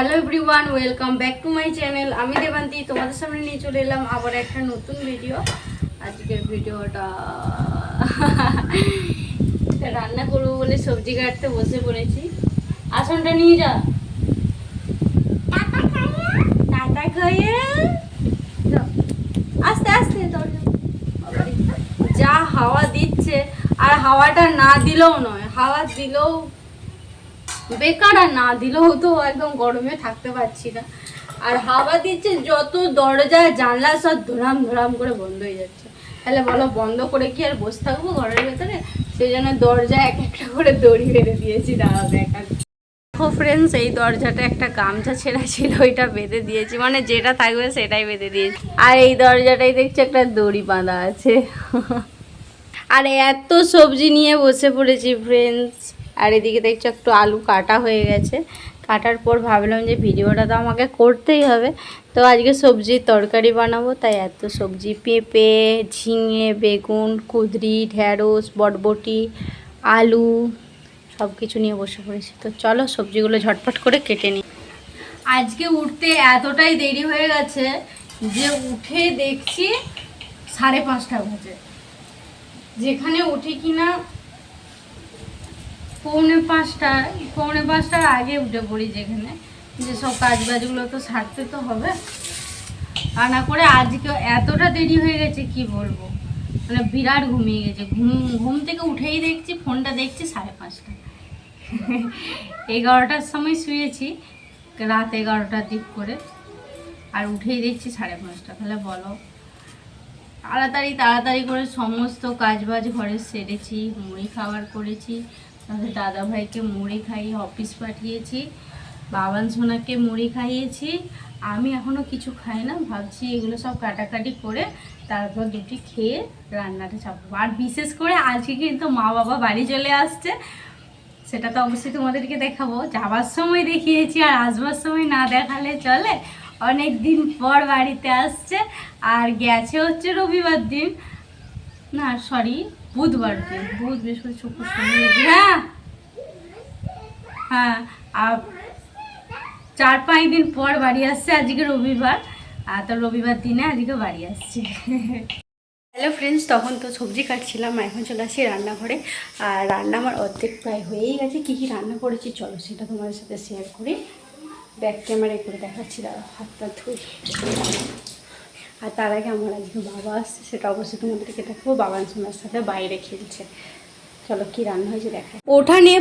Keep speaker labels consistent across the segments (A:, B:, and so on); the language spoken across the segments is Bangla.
A: Hello everyone, welcome back to my channel. আমি দেবান্তি তোমাদের সামনে নিয়ে চলে এলাম আবার একটা নতুন ভিডিও। আজকের ভিডিওটা রান্না করবো বলে সবজি কাটতে বসে পড়েছি। আসনটা নিয়ে যা, টাটা খাইয়ে আস্তে আস্তে। যা হাওয়া দিচ্ছে, আর হাওয়াটা না দিলেও নয়, হাওয়া দিলেও বেকার, আর না দিলেও তো একদম গরমে থাকতে পারছি না। আর হাওয়া দিচ্ছে, যত দরজা জানলা সব ধরাম ধরাম করে বন্ধ হয়ে যাচ্ছে। তাহলে বলো, বন্ধ করে কি আর বসে থাকবো ঘরের ভেতরে? সেই জন্য দরজা এক একটা করে দড়ি বেঁধে দিয়েছি। দাঁড়াও দেখা। দেখো ফ্রেন্ডস, এই দরজাটা একটা গামছা ছেঁড়া ছিল, ওইটা বেঁধে দিয়েছি, মানে যেটা থাকবে সেটাই বেঁধে দিয়েছি। আর এই দরজাটাই দেখছি একটা দড়ি বাঁধা আছে। আর এত সবজি নিয়ে বসে পড়েছি ফ্রেন্ডস। আর এদিকে দেখছো একটু আলু কাটা হয়ে গেছে। কাটার পর ভাবলাম যে ভিডিওটা তো আমাকে করতেই হবে, তো আজকে সবজির তরকারি বানাবো। তাই এত সবজি, পেঁপে, ঝিঙে, বেগুন, কুঁদরি, ঢ্যাঁড়স, বটবটি, আলু সব কিছু নিয়ে বসে পড়েছি। তো চলো সবজিগুলো ঝটপট করে কেটে নিই। আজকে উঠতে এতটাই দেরি হয়ে গেছে যে উঠে দেখছি 5:30 বাজে। যেখানে উঠি কিনা পৌনে পাঁচটার আগে উঠে পড়ি, যেখানে যেসব কাজ বাজগুলো তো সারতে তো হবে। আর না করে আজকে এতটা দেরি হয়ে গেছে কি বলবো, মানে বিরাট ঘুমিয়ে গেছে। ঘুম থেকে উঠেই দেখছি ফোনটা দেখছি 5:30। 11টার সময় শুয়েছি, রাত 11টার দিক করে, আর উঠেই দেখছি 5:30। তাহলে বলো, তাড়াতাড়ি করে সমস্ত কাজবাজ ঘরে সেরেছি, মুড়ি খাবার করেছি, তাদের দাদাভাইকে মুড়ি খাইয়ে অফিস পাঠিয়েছি, বাবান সোনাকে মুড়ি খাইয়েছি। আমি এখনও কিছু খাই না, ভাবছি এগুলো সব কাটাকাটি করে তারপর দুটি খেয়ে রান্নাটা চাপবো। আর বিশেষ করে আজকে কিন্তু মা বাবা বাড়ি চলে আসছে, সেটা তো অবশ্যই তোমাদেরকে দেখাবো। যাবার সময় দেখিয়েছি, আর আসবার সময় না দেখালে চলে। অনেক দিন পর বাড়িতে আসছে, আর গেছে হচ্ছে রবিবার দিন, না সরি বুধবার দিন, বুধ বৃহস্পতি শুক্র শনি। হ্যাঁ, আর 4-5 দিন পর বাড়ি আসছে। আজকে রবিবার, আর তো রবিবার দিনে আজকে বাড়ি আসছে। হ্যালো ফ্রেন্ডস, তখন তো সবজি কাটছিলাম, এখন চলে আসি রান্নাঘরে। আর রান্না আমার অর্ধেক প্রায় হয়েই গেছে। কী কী রান্না করেছি চলো সেটা তোমাদের সাথে শেয়ার করি। ব্যাক ক্যামেরায় করে দেখাচ্ছি, দাঁড়া হাত পা ধুই। আর তার আগে আমার আজকে বাবা আসছে, সেটা অবশ্যই তোমাদেরকে দেখাবো। বাবান সোনার সাথে বাইরে খেলছে। চলো কি রান্না হয়েছে দেখা। ওঠানে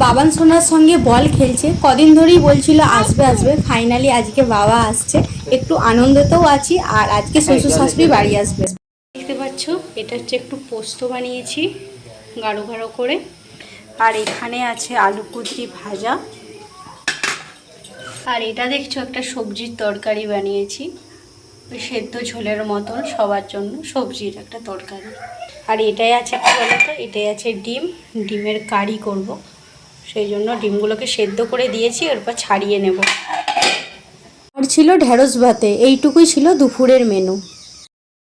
A: বাবান সোনার সঙ্গে বল খেলছে, কদিন ধরেই বলছিল আসবে আসবে, ফাইনালি আজকে বাবা আসছে। একটু আনন্দতেও আছি, আর আজকে শ্বশুর শাশুড়ি বাড়ি আসবে। দেখতে পাচ্ছ, এটা হচ্ছে একটু পোস্ত বানিয়েছি গাঢ় গাঢ় করে। আর এখানে আছে আলু কুঁদরি ভাজা। আর এটা দেখছো একটা সবজির তরকারি বানিয়েছি, ওই সেদ্ধ ঝোলের মতন সবার জন্য সবজির একটা তরকারি। আর এটাই আছে কি বলতো, এটাই আছে ডিমের কারি করব, সেই জন্য ডিমগুলোকে সেদ্ধ করে দিয়েছি, এরপর ছাড়িয়ে নেব। আর ছিল ঢ্যাঁড়স ভাতে, এইটুকুই ছিল দুপুরের মেনু।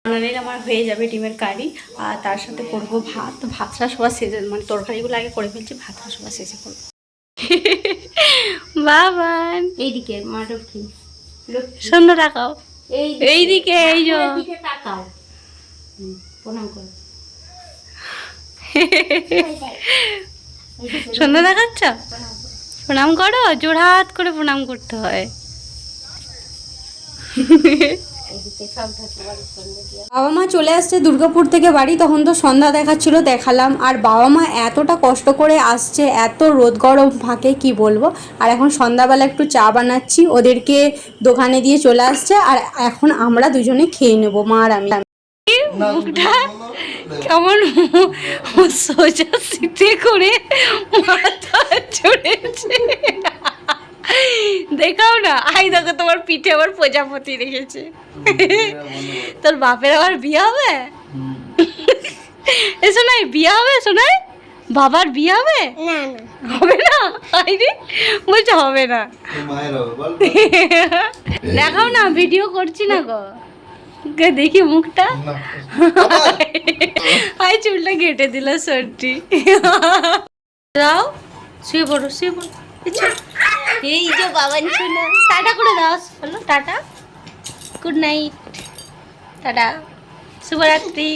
A: বানালে আমার হয়ে যাবে ডিমের কারি, আর তার সাথে করবো ভাত। ভাতটা সবার শেষে, মানে তরকারিগুলো আগে করে ফেলছি, ভাতটা সবার শেষে করবো। বাবান এইদিকে মাটকি সুন্দর রাখাও, এইদিকে এই যে তাকাও, প্রণাম করো। সুন্দর দেখাচ্ছ, প্রণাম করো, জোড়হাত করে প্রণাম করতে হয়। বাবা মা চলে আসছে দুর্গাপুর থেকে বাড়ি, তখন তো সন্ধ্যা দেখাচ্ছিল, দেখালাম। আর বাবা মা এতটা কষ্ট করে আসছে, এত রোদ গরম ফাঁকে কি বলবো। আর এখন সন্ধ্যাবেলা একটু চা বানাচ্ছি, ওদেরকে দোকানে দিয়ে চলে আসছে, আর এখন আমরা দুজনে খেয়ে নেবো, মা আর আমি। মুখটা কেমন সোজা সিটে করে মাথা চড়েছে, দেখাও না। আই দেখো, তোমার পিঠে আবার প্রজাপতি রেখেছে। তোর বাপের আবার বিয়ে হবে? এ শোনাই, বিয়ে হবে শোনাই, বাবার বিয়ে হবে? না হবে না, আইরে বলছে হবে না। দেখাও না, ভিডিও করছি না গো, দেখি মুখটা। আই চুলটা কেটে দিল সর্টি। যাও শুয়ে পড়ো, শুয়ে পড়ো। এই যে বাবান শোনা, টাটা করে দাও, বলো টাটা, গুড নাইট, টাটা, শুভরাত্রি।